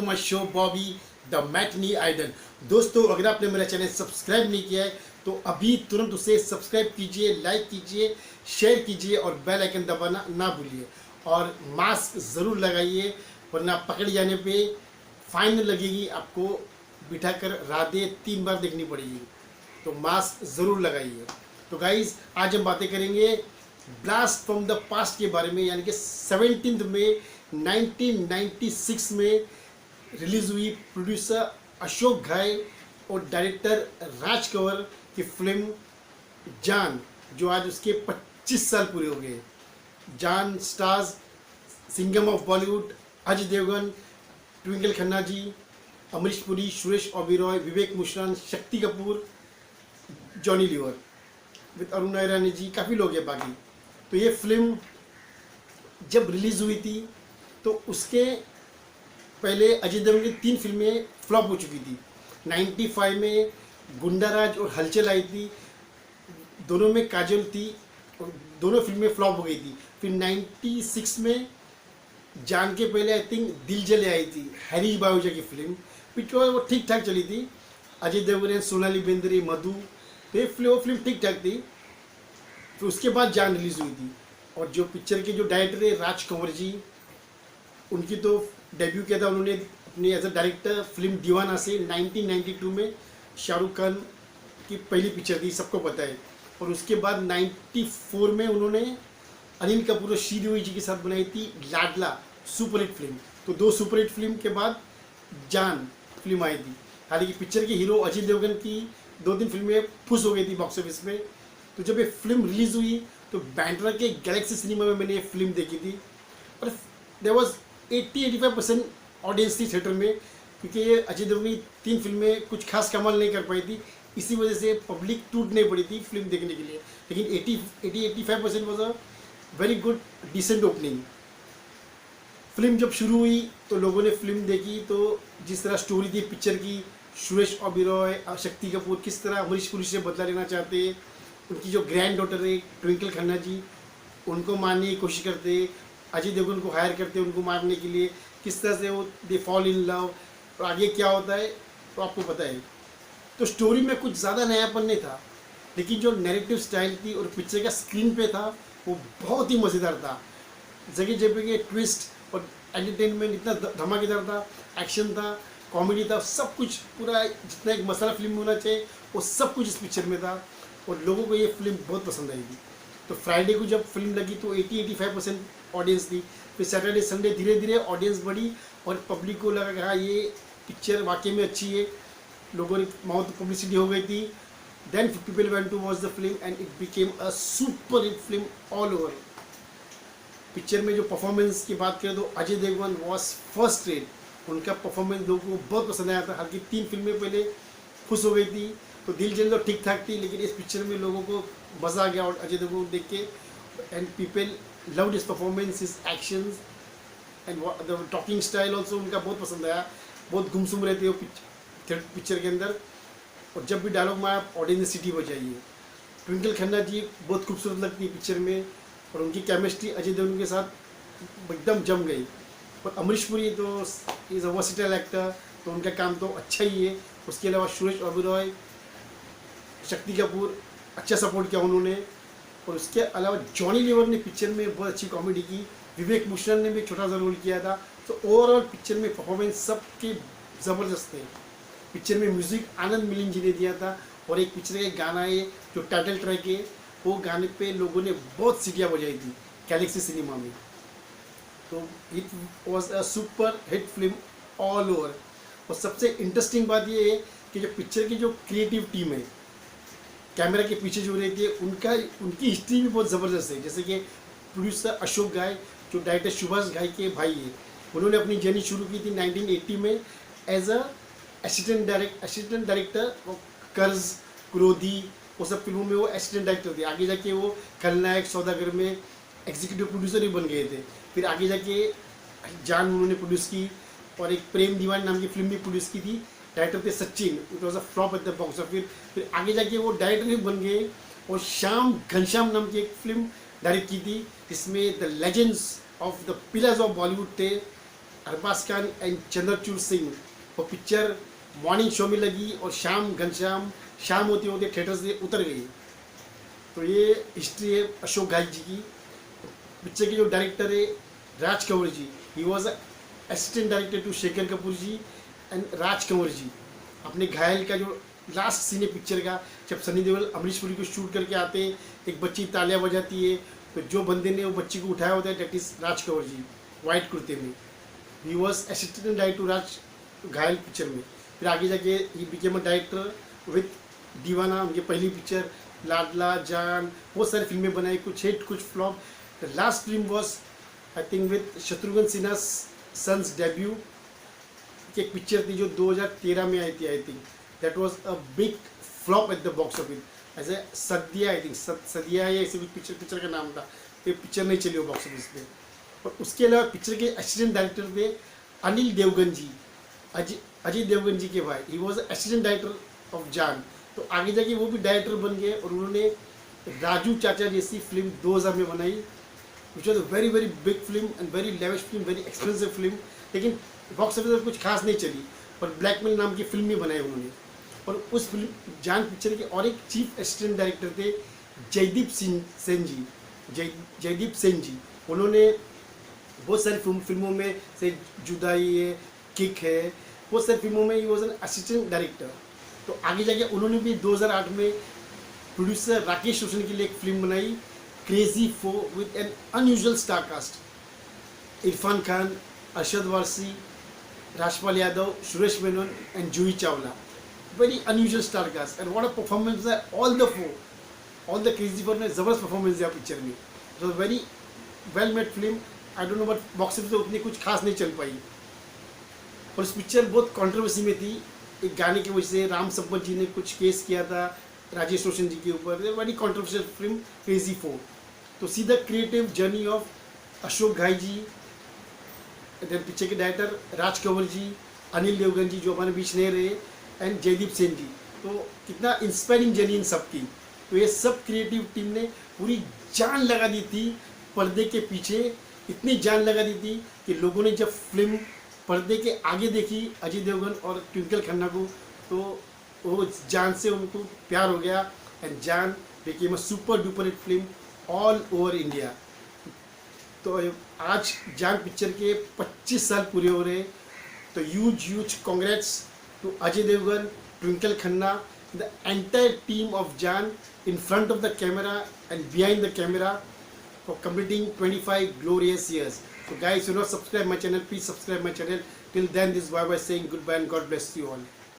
My show Bobby the matinee idol. दोस्तों, अगर आपने मेरा चैनल सब्सक्राइब नहीं किया है तो अभी तुरंत उसे सब्सक्राइब कीजिए, लाइक कीजिए, शेयर कीजिए और बेल आइकन दबाना ना भूलिए। और मास्क ज़रूर लगाइए, वरना पकड़ जाने पे फाइन लगेगी, आपको बिठाकर राधे 3 बार देखनी पड़ेगी। तो मास्क ज़रूर लगाइए। तो गाइज, आज हम बातें करेंगे ब्लास्ट फ्रॉम द पास्ट के बारे में, यानी कि 17 मई 1996 में रिलीज हुई प्रोड्यूसर अशोक घाई और डायरेक्टर राज कंवर की फिल्म जान, जो आज उसके 25 साल पूरे हो गए। जान stars Singham of Bollywood Ajay Devgan, Twinkle Khanna ji, Amrish Puri, Suresh Oberoi, Vivek Mushran, Shakti Kapoor, Johnny Lever with Aruna Irani ji, काफ़ी लोग हैं बाकी। तो ये फिल्म जब रिलीज़ हुई थी तो उसके पहले अजय देवगन की 3 फिल्में फ्लॉप हो चुकी थी। 95 में गुंडाराज और हलचल आई थी, दोनों में काजल थी और दोनों फिल्में फ्लॉप हो गई थी। फिर 96 में जान के पहले आई थिंक दिल जले आई थी, हैरी बाबूजा की फिल्म, पिक्चर वो ठीक ठाक चली थी। अजय देवगन, सोनाली बेंद्रे, मधु, तो वो फिल्म ठीक ठाक थी। फिर उसके बाद जान रिलीज़ हुई थी। और जो पिक्चर के जो डायरेक्टर है राज कंवर जी, उनकी तो डेब्यू किया था उन्होंने अपने एज अ डायरेक्टर फिल्म दीवाना से 1992 में। शाहरुख खान की पहली पिक्चर थी, सबको पता है। और उसके बाद 94 में उन्होंने अनिल कपूर और श्रीदेवी जी के साथ बनाई थी लाडला, सुपरहिट फिल्म। तो 2 सुपरहिट फिल्म के बाद जान फिल्म आई थी। हालांकि पिक्चर के हीरो अजय देवगन की 2-3 फिल्में खुश हो गई थी बॉक्स ऑफिस में। तो जब ये फिल्म रिलीज़ हुई तो बैंड्रा के गैलेक्सी सिनेमा में मैंने ये फिल्म देखी थी और देयर वाज 80-85% ऑडियंस थी थिएटर में, क्योंकि ये अजय देवगन की 3 फिल्में कुछ खास कमाल नहीं कर पाई थी। इसी वजह से पब्लिक टूटने पड़ी थी फिल्म देखने के लिए। लेकिन 80-85% was a very good decent opening. Film जब शुरू हुई तो लोगों ने फिल्म देखी, तो जिस तरह स्टोरी थी पिक्चर की, सुरेश ओबेरॉय, शक्ति कपूर किस तरह अमरीश पुरी से बदला लेना चाहते हैं, उनकी जो ग्रैंड डॉटर है ट्विंकल खन्ना जी, उनको मारने की कोशिश करते, अजय देवगन को हायर करते उनको मारने के लिए, किस तरह से वो दे फॉल इन लव, और आगे क्या होता है तो आपको पता है। तो स्टोरी में कुछ ज़्यादा नयापन नहीं था, लेकिन जो नैरेटिव स्टाइल थी और पिक्चर का स्क्रीन पे था वो बहुत ही मज़ेदार था। जगह जगह के ट्विस्ट और एंटरटेनमेंट इतना धमाकेदार था, एक्शन था, कॉमेडी था, सब कुछ पूरा जितना एक मसाला फिल्म में होना चाहिए वो सब कुछ इस पिक्चर में था। और लोगों को ये फिल्म बहुत पसंद आई थी। तो फ्राइडे को जब फिल्म लगी तो 80-85% ऑडियंस थी। फिर सैटरडे संडे धीरे धीरे ऑडियंस बढ़ी और पब्लिक को लगा कि हाँ ये पिक्चर वाकई में अच्छी है, लोगों ने माउथ पब्लिसिटी हो गई थी। Then people went to watch the film and it became a super hit film all over. Picture में जो परफॉर्मेंस की बात करें तो Ajay Devgan was first rate, उनका परफॉर्मेंस लोगों को बहुत पसंद आया था। हालांकि 3 फिल्में पहले खुश हो गई थी, तो दिल जल तो ठीक ठाक थी, लेकिन इस पिक्चर में लोगों को मज़ा आ गया और अजय देवगन को देख के। And people loved his performance, his actions and the talking style also उनका बहुत पसंद आया। बहुत गुमसुम रहते हो पिक्चर के अंदर, और जब भी डायलॉग में आप ऑडियंस ने सीटी बजाई है। ट्विंकल खन्ना जी बहुत खूबसूरत लगती है पिक्चर में, और उनकी केमिस्ट्री अजय देवगन के साथ एकदम जम गई। और अमरीश पुरी तो इज़ अ वर्सेटाइल एक्टर, तो उनका काम तो अच्छा ही है। उसके अलावा सुरेश ओबेरॉय, शक्ति कपूर अच्छा सपोर्ट किया उन्होंने। और उसके अलावा जॉनी लीवर ने पिक्चर में बहुत अच्छी कॉमेडी की, विवेक मुश्रान ने भी छोटा सा रोल किया था। तो ओवरऑल पिक्चर में परफॉर्मेंस सबके ज़बरदस्त थे। पिक्चर में म्यूज़िक आनंद मिलिंद जी ने दिया था, और एक पिक्चर का गाना है जो टाइटल ट्रैक है, वो गाने पे लोगों ने बहुत सीटियाँ बजाई थी गैलेक्सी सिनेमा में। तो it was a super hit film all over. और सबसे इंटरेस्टिंग बात ये है कि जो पिक्चर की जो क्रिएटिव टीम है, कैमरा के पीछे जो रहती है, उनकी हिस्ट्री भी बहुत ज़बरदस्त है। जैसे कि प्रोड्यूसर अशोक घाई, जो डायरेक्टर सुभाष घाई के भाई हैं, उन्होंने अपनी जर्नी शुरू की थी 1980 में एज अ असिस्टेंट डायरेक्टर। कर्ज, क्रोधी, वो सब फिल्मों में वो असिस्टेंट डायरेक्टर थे। आगे जाके वो खलनायक, सौदागर में एग्जीक्यूटिव प्रोड्यूसर ही बन गए थे। फिर आगे जाके जान उन्होंने प्रोड्यूस की, और एक प्रेम दीवान नाम की फिल्म भी प्रोड्यूस की थी, डायरेक्टर थे Sachin. It was a flop at the box office. फिर आगे जाके वो डायरेक्टर भी बन गए और श्याम घनश्याम नाम की एक फिल्म डायरेक्ट की थी, जिसमें the legends of the pillars of Bollywood थे अरबाज खान एंड चंद्रचूड़ सिंह। वो पिक्चर मॉर्निंग शो में लगी और शाम घनश्याम शाम होते होते थिएटर से उतर गई। तो ये हिस्ट्री है अशोक घाई जी की। पिक्चर के जो डायरेक्टर है Raj Kanwar ji, he was assistant director to Shekhar Kapoor ji and Raj Kanwar ji. अपने घायल का जो लास्ट सीन है पिक्चर का, जब सनी देओल अमरीश पुरी को शूट करके आते हैं, एक बच्ची तालियां बजाती है, तो जो बंदे ने वो बच्ची को उठाया होता है that is Raj Kanwar ji, white कुर्ते में। He was assistant director to Raj Ghayal picture में। फिर आगे जाके he became a director with Deewana, उनकी पहली पिक्चर, लाडला, जान, बहुत सारी फिल्में बनाई, कुछ हिट कुछ flop. The last film was I think with Shatrughan Sinha sons debut, एक पिक्चर थी जो 2013 में आई थी। I think that was a big flop at the box office, as a Sadiyaan, I think Sadiyaan या ऐसे कुछ पिक्चर का नाम था। ये पिक्चर नहीं चली वो बॉक्स ऑफिस पे। और उसके अलावा पिक्चर के असिस्टेंट डायरेक्टर थे अनिल देवगन जी, अजय देवगन जी के भाई। ही वॉज असिस्टेंट डायरेक्टर ऑफ जान। तो आगे जाके वो भी डायरेक्टर बन गए और उन्होंने राजू चाचा जैसी फिल्म 2000 में बनाई, which was a very very big film and very lavish film, very expensive film, लेकिन बॉक्स ऑफिस पर कुछ खास नहीं चली। और ब्लैकमेल नाम की फिल्म भी बनाई उन्होंने। और उस फिल्म जान पिक्चर के और एक चीफ असिस्टेंट डायरेक्टर थे जयदीप सेन जी, जयदीप सेन जी। उन्होंने बहुत सारी फिल्मों में से जुदाई है, किक है, बहुत सारी फिल्मों में he was an assistant director. तो आगे जाके उन्होंने भी 2008 में प्रोड्यूसर राकेश रोशन के लिए एक फिल्म बनाई, crazy 4, with an unusual star cast, Irrfan Khan, Arshad Warsi, Rajpal Yadav, Suresh Menon and Juhi Chawla. Very unusual star cast and what a performance है। ऑल द क्रेजी 4 में ज़बरदस्त परफॉर्मेंस है पिक्चर में। It very well made film. I don't know but box office पे उतनी कुछ खास नहीं चल पाई। और इस पिक्चर बहुत कंट्रोवर्सी में थी, एक गाने की वजह से राम संपत जी ने कुछ केस किया था राजेश रोशन जी के ऊपर। Very controversial film crazy 4। तो see the creative journey of Ashok घाई जी, पिक्चर के डायरेक्टर राज कंवर जी, अनिल देवगन जी जो हमारे बीच नहीं रहे, एंड जयदीप सेन जी। तो कितना इंस्पायरिंग जर्नी इन सब की। तो ये सब क्रिएटिव टीम ने पूरी जान लगा दी थी पर्दे के पीछे, इतनी जान लगा दी थी कि लोगों ने जब फिल्म पर्दे के आगे देखी अजय देवगन और ट्विंकल खन्ना को, तो वो जान से उनको प्यार हो गया एंड जान became a super duper hit film all over India. तो आज जान पिक्चर के 25 साल पूरे हो रहे। तो huge congrats to Ajay Devgan, Twinkle Khanna, the entire team of Jaan in front of the camera and behind the camera for completing 25 glorious years. So guys, if you not subscribe my channel, please subscribe my channel. Till then, this is bye bye saying goodbye and God bless you all.